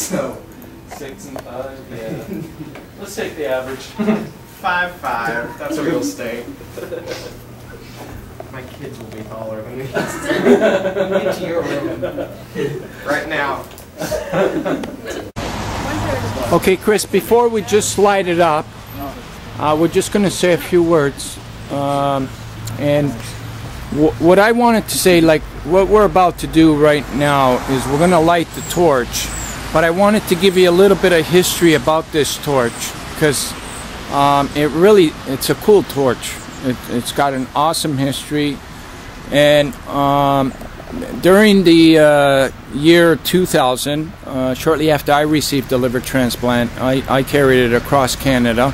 So 6 and 5, yeah. Let's take the average. 5'5". That's a real state. My kids will be taller than me. Into your room right now. Okay, Chris, before we just light it up, we're just going to say a few words. And what I wanted to say, like what we're about to do right now, is we're going to light the torch. But I wanted to give you a little bit of history about this torch, because it's a cool torch. It's got an awesome history. And during the year 2000, shortly after I received a liver transplant, I carried it across Canada.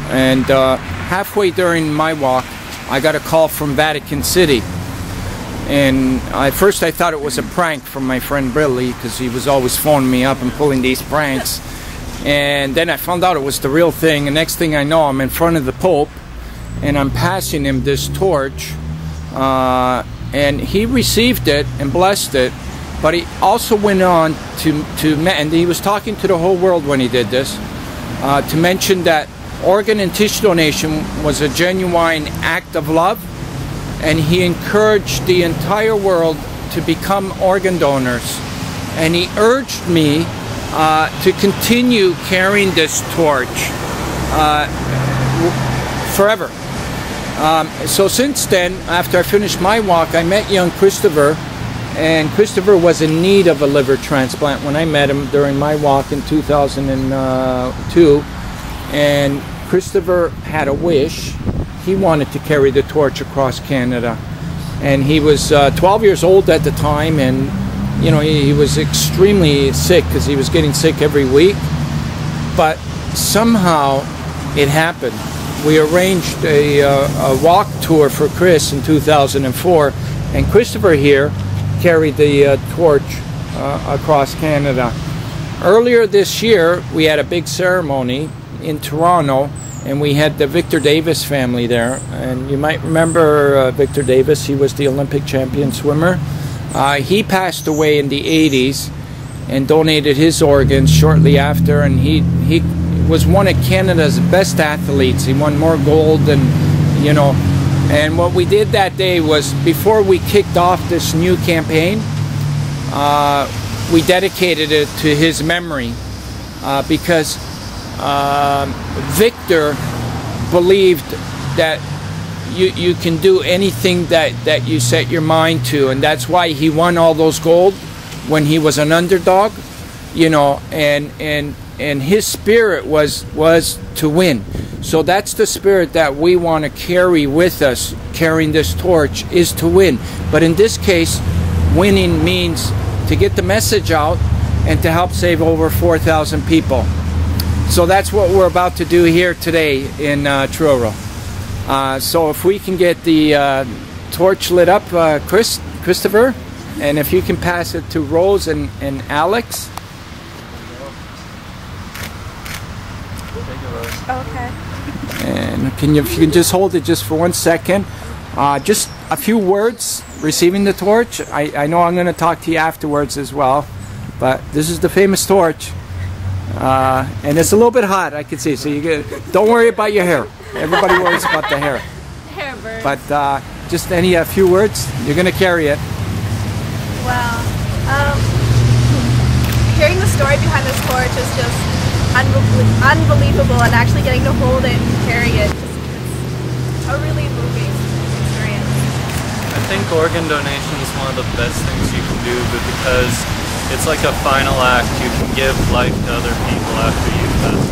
And halfway during my walk, I got a call from Vatican City. And at first I thought it was a prank from my friend Billy, because he was always phoning me up and pulling these pranks. And then I found out it was the real thing. And next thing I know, I'm in front of the Pope, and I'm passing him this torch. And he received it and blessed it. But he also went on and he was talking to the whole world when he did this, to mention that organ and tissue donation was a genuine act of love. And he encouraged the entire world to become organ donors. And he urged me to continue carrying this torch forever. So since then, after I finished my walk, I met young Christopher. And Christopher was in need of a liver transplant when I met him during my walk in 2002. And Christopher had a wish. He wanted to carry the torch across Canada, and he was 12 years old at the time, and you know, he was extremely sick because he was getting sick every week. But somehow it happened. We arranged a walk tour for Chris in 2004, and Christopher here carried the torch across Canada. Earlier this year, we had a big ceremony in Toronto, and we had the Victor Davis family there. And you might remember Victor Davis. He was the Olympic champion swimmer. He passed away in the 80s and donated his organs shortly after. And he was one of Canada's best athletes. He won more gold than, you know. And what we did that day was, before we kicked off this new campaign, we dedicated it to his memory, because Victor believed that you can do anything that you set your mind to, and that's why he won all those gold when he was an underdog, you know, and his spirit was to win. So that's the spirit that we want to carry with us, carrying this torch, is to win. But in this case, winning means to get the message out and to help save over 4,000 people. So that's what we're about to do here today in Truro. So if we can get the torch lit up, Christopher, and if you can pass it to Rose and Alex. Okay. And if you can just hold it just for 1 second. Just a few words receiving the torch. I know I'm going to talk to you afterwards as well, but this is the famous torch. And it's a little bit hot, I can see. So don't worry about your hair. Everybody worries about the hair. Hair burn. But just a few words. You're going to carry it. Well, hearing the story behind this torch is just unbelievable, and actually getting to hold it and carry it, it's a really moving experience. I think organ donation is one of the best things you can do, but because it's like a final act, you can give life to other people after you've passed.